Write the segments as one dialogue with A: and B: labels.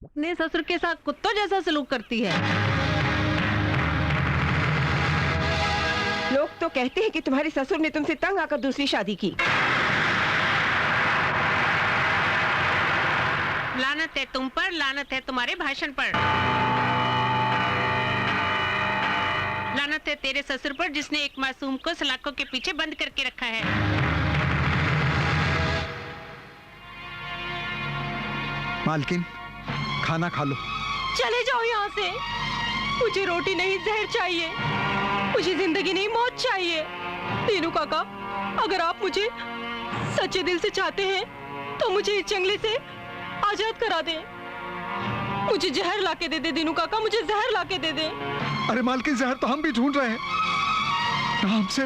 A: अपने ससुर के साथ कुत्तों जैसा सलूक करती है।
B: लोग तो कहते हैं कि तुम्हारे ससुर ने तुमसे तंग आकर दूसरी शादी की।
A: लानत है तुम पर, लानत है तुम्हारे भाषण पर, लानत है तेरे ससुर पर जिसने एक मासूम को सलाखों के पीछे बंद करके रखा है।
C: मालकिन, खाना खा लो।
B: चले जाओ यहाँ से। मुझे रोटी नहीं जहर चाहिए, मुझे जिंदगी नहीं मौत चाहिए। दीनू काका, अगर आप मुझे सच्चे दिल से चाहते हैं तो मुझे इस जंगले से आजाद करा दे। मुझे जहर लाके दे दे दीनू काका, मुझे जहर लाके दे दे।
C: अरे मालकिन, जहर तो हम भी ढूंढ रहे हैं। ना हमसे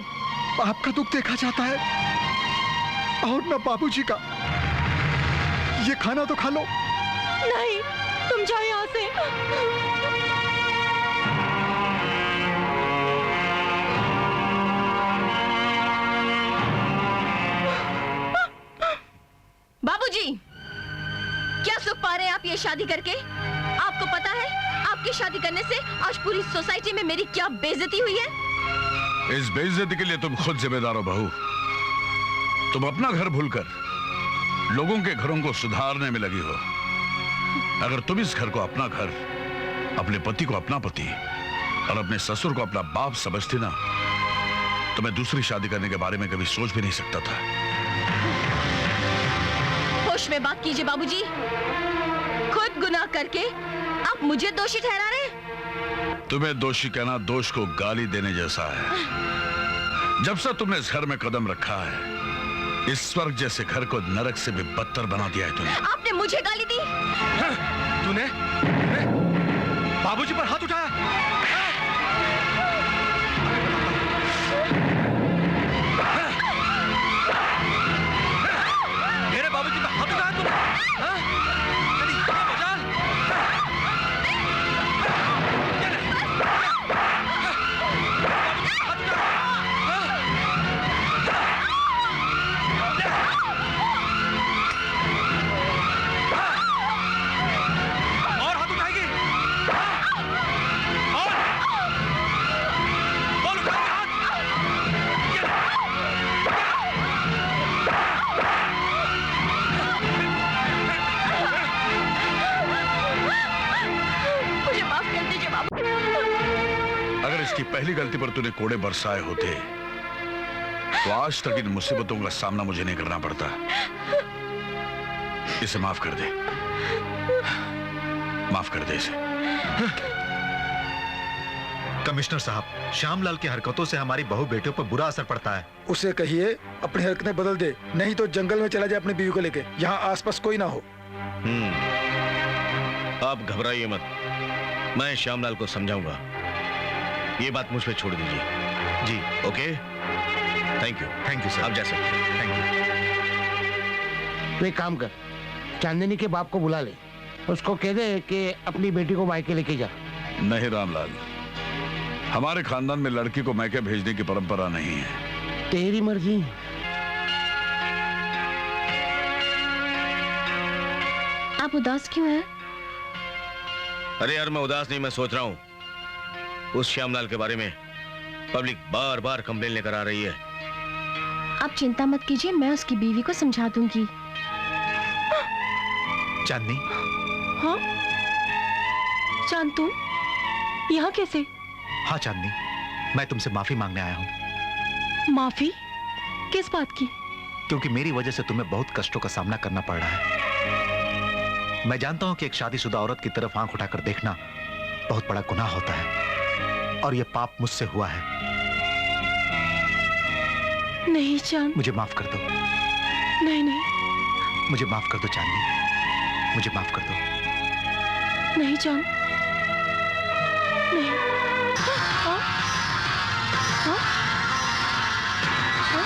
C: आपका दुख देखा जाता है और ना बाबूजी का। ये खाना तो खा लो।
B: नहीं, तुम जाओ यहाँ से।
D: बाबूजी, क्या सुख पा रहे हैं आप ये शादी करके? आपको पता है आपकी शादी करने से आज पूरी सोसाइटी में मेरी क्या बेइज्जती हुई है?
E: इस बेइज्जती के लिए तुम खुद जिम्मेदार हो बहू। तुम अपना घर भूलकर लोगों के घरों को सुधारने में लगी हो। अगर तुम इस घर को अपना घर, अपने पति को अपना पति और अपने ससुर को अपना बाप समझती ना, तो मैं दूसरी शादी करने के बारे में कभी सोच भी नहीं सकता था।
D: होश में बात कीजिए बाबूजी। खुद गुनाह करके आप मुझे दोषी ठहरा रहे हैं।
E: तुम्हें दोषी कहना दोष को गाली देने जैसा है। जब से तुमने इस घर में कदम रखा है, इस स्वर्ग जैसे घर को नरक से भी बदतर बना दिया है तुमने।
D: आपने मुझे गाली दी।
C: तूने बाबूजी पर हाथ उठाया। मेरे बाबूजी पर हाथ उठाया तूने? तेरी क्या मजाल?
E: इसकी पहली गलती पर तूने कोड़े बरसाए होते तो आज तक इन मुसीबतों का सामना मुझे नहीं करना पड़ता। इसे माफ कर दे, माफ कर दे इसे।
F: कमिश्नर साहब, श्यामलाल की हरकतों से हमारी बहू बेटियों पर बुरा असर पड़ता है।
C: उसे कहिए अपनी हरकतें बदल दे, नहीं तो जंगल में चला जाए अपनी बीवी को लेके। यहाँ आसपास कोई ना हो।
G: आप घबराइए मत, मैं श्यामलाल को समझाऊंगा। ये बात मुझ पे छोड़ दीजिए।
F: जी
G: ओके, थैंक यू सर। आप जा सकते हैं।
F: Thank you.
H: तो एक काम कर, चांदनी के बाप को बुला ले, उसको कह दे कि अपनी बेटी को मायके लेके जा।
E: नहीं रामलाल, हमारे खानदान में लड़की को मायके भेजने की परंपरा नहीं है।
H: तेरी मर्जी।
D: आप उदास क्यों हैं?
G: अरे यार, मैं उदास नहीं, मैं सोच रहा हूँ उस श्यामलाल के बारे में। पब्लिक बार बार कंप्लेन लेकर आ रही है।
D: आप चिंता मत कीजिए, मैं उसकी बीवी को समझा दूंगी।
F: चांदनी।
B: हाँ चांद, तुम यहाँ कैसे?
F: हाँ चांदनी, मैं तुमसे माफी मांगने आया हूँ।
B: माफी? किस बात की?
F: क्योंकि मेरी वजह से तुम्हें बहुत कष्टों का सामना करना पड़ रहा है। मैं जानता हूं कि एक शादीशुदा औरत की तरफ आंख उठाकर देखना बहुत बड़ा गुनाह होता है, और यह पाप मुझसे हुआ है।
B: नहीं चांद,
F: मुझे माफ कर दो।
B: नहीं नहीं,
F: मुझे माफ कर दो चांदनी, मुझे माफ कर दो।
B: नहीं चांद, नहीं। हाँ? हाँ? हाँ?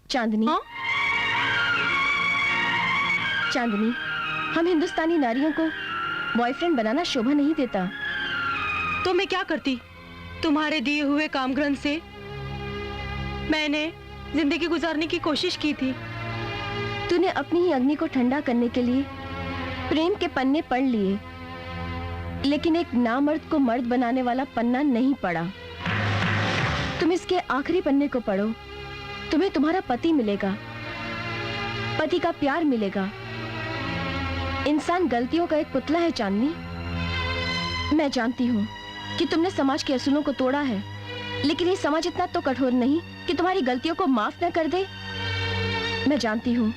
D: चांदनी।
B: हाँ?
D: चांदनी, हम हिंदुस्तानी नारियों को बॉयफ्रेंड बनाना शोभा नहीं देता।
B: तो मैं क्या करती? तुम्हारे दिए हुए कामग्रंथ से मैंने जिंदगी गुजारने की कोशिश की थी।
D: तूने अपनी ही अग्नि को ठंडा करने के लिए प्रेम के पन्ने पढ़ लिए, लेकिन एक नामर्द को मर्द बनाने वाला पन्ना नहीं पढ़ा। तुम इसके आखिरी पन्ने को पढ़ो। तुम्हें तुम्हारा पति मिलेगा, पति का प्यार मिलेगा। इंसान गलतियों का एक पुतला है चांदनी। मैं जानती हूँ कि तुमने समाज के असूलों को तोड़ा है, लेकिन ये समाज इतना तो कठोर नहीं कि तुम्हारी गलतियों को माफ न कर दे। मैं जानती हूँ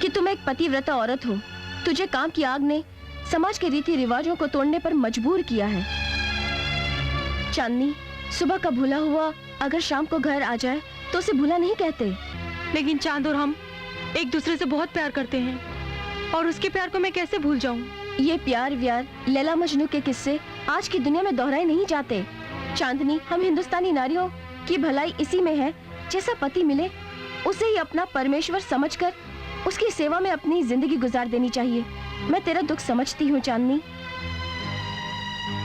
D: कि तुम एक पतिव्रता औरत हो। तुझे काम की आग ने समाज के रीति रिवाजों को तोड़ने पर मजबूर किया है। चांदनी, सुबह का भूला हुआ अगर शाम को घर आ जाए तो उसे भूला नहीं कहते।
B: लेकिन चांद और हम एक दूसरे से बहुत प्यार करते हैं, और उसके प्यार को मैं कैसे भूल जाऊं?
D: ये प्यार व्यार लैला मजनू के किस्से आज की दुनिया में दोहराए नहीं जाते। चांदनी, हम हिंदुस्तानी नारियों की भलाई इसी में है, जैसा पति मिले उसे ही अपना परमेश्वर समझकर उसकी सेवा में अपनी जिंदगी गुजार देनी चाहिए। मैं तेरा दुख समझती हूँ चांदनी,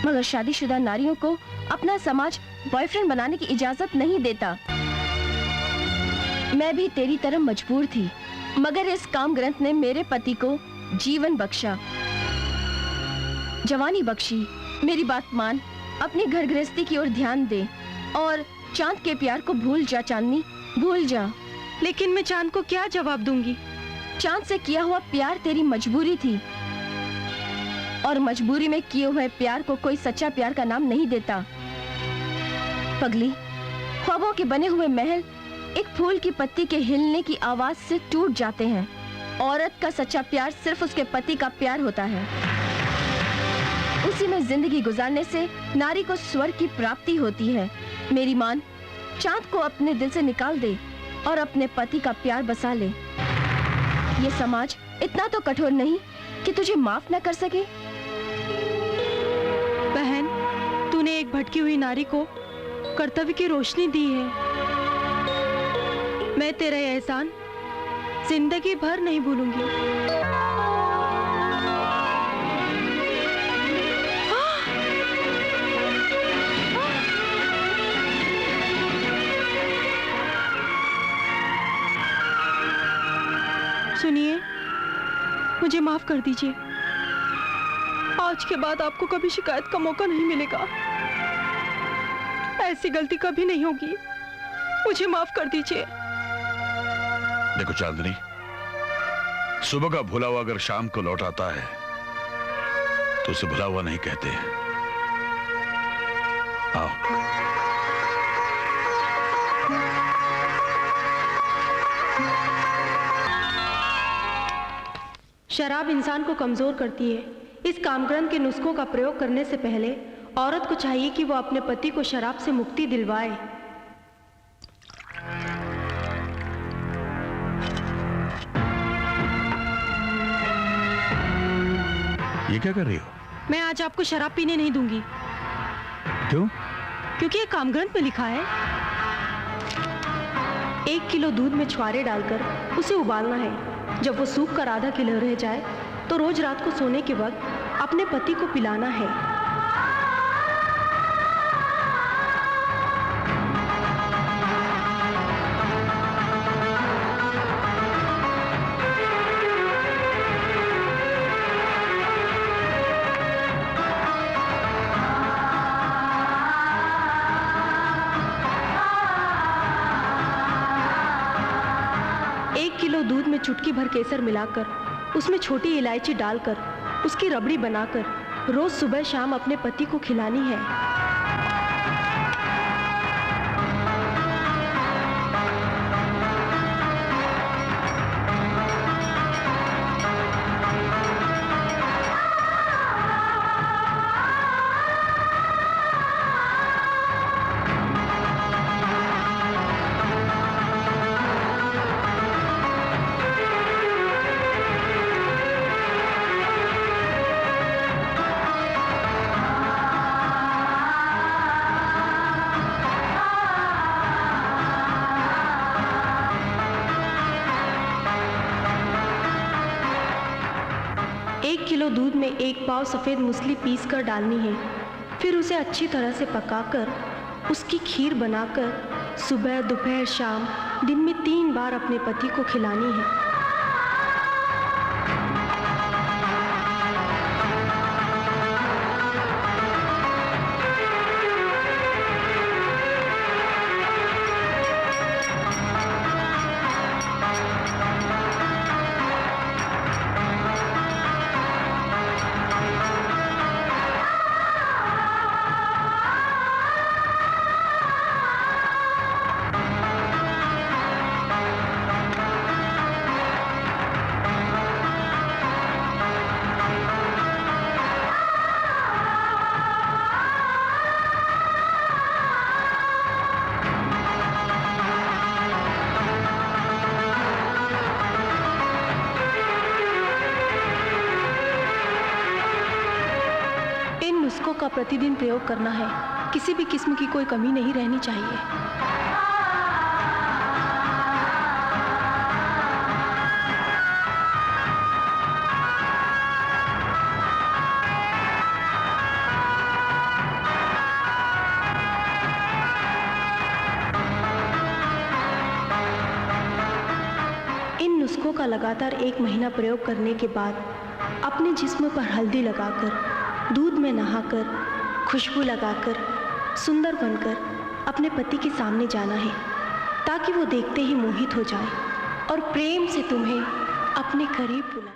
D: मगर शादीशुदा नारियों को अपना समाज बॉयफ्रेंड बनाने की इजाजत नहीं देता। मैं भी तेरी तरह मजबूर थी, मगर इस काम ग्रंथ ने मेरे पति को जीवन बख्शा, जवानी बख्शी। मेरी बात मान, अपनी घर गृहस्थी की ओर ध्यान दे और चांद के प्यार को भूल जा चांदनी, भूल जा।
B: लेकिन मैं चांद को क्या जवाब दूंगी?
D: चांद से किया हुआ प्यार तेरी मजबूरी थी, और मजबूरी में किए हुए प्यार को कोई सच्चा प्यार का नाम नहीं देता। पगली, ख्वाबों के बने हुए महल एक फूल की पत्ती के हिलने की आवाज से टूट जाते हैं। औरत का सच्चा प्यार सिर्फ उसके पति का प्यार होता है। उसी में जिंदगी गुजारने से नारी को स्वर्ग की प्राप्ति होती है। मेरी मान, चांद को अपने दिल से निकाल दे और अपने पति का प्यार बसा ले। ये समाज इतना तो कठोर नहीं कि तुझे माफ न कर सके।
B: बहन, तूने एक भटकी हुई नारी को कर्तव्य की रोशनी दी है। मैं तेरा ये एहसान जिंदगी भर नहीं भूलूंगी। सुनिए, मुझे माफ कर दीजिए। आज के बाद आपको कभी शिकायत का मौका नहीं मिलेगा। ऐसी गलती कभी नहीं होगी। मुझे माफ कर दीजिए।
E: देखो चांदनी, सुबह का भूला हुआ अगर शाम को लौट आता है तो उसे भुला हुआ नहीं कहते। आओ।
B: शराब इंसान को कमजोर करती है। इस कामग्रंथ के नुस्खों का प्रयोग करने से पहले औरत को चाहिए कि वो अपने पति को शराब से मुक्ति दिलवाए।
E: ये क्या कर रही हो?
B: मैं आज आपको शराब पीने नहीं दूंगी।
E: क्यों?
B: क्योंकि ये कामग्रंथ में लिखा है 1 किलो दूध में छुआरे डालकर उसे उबालना है। जब वो सूख कर आधा किलो रह जाए तो रोज रात को सोने के वक्त अपने पति को पिलाना है। दूध में चुटकी भर केसर मिलाकर उसमें छोटी इलायची डालकर उसकी रबड़ी बनाकर रोज सुबह शाम अपने पति को खिलानी है। किलो दूध में 1 पाव सफ़ेद मूसली पीस कर डालनी है। फिर उसे अच्छी तरह से पकाकर उसकी खीर बनाकर सुबह दोपहर शाम दिन में 3 बार अपने पति को खिलानी है। नुस्खों का प्रतिदिन प्रयोग करना है। किसी भी किस्म की कोई कमी नहीं रहनी चाहिए। इन नुस्खों का लगातार 1 महीना प्रयोग करने के बाद अपने जिस्म पर हल्दी लगाकर, दूध में नहाकर, खुशबू लगाकर, सुंदर बनकर अपने पति के सामने जाना है, ताकि वो देखते ही मोहित हो जाए और प्रेम से तुम्हें अपने करीब बुलाए।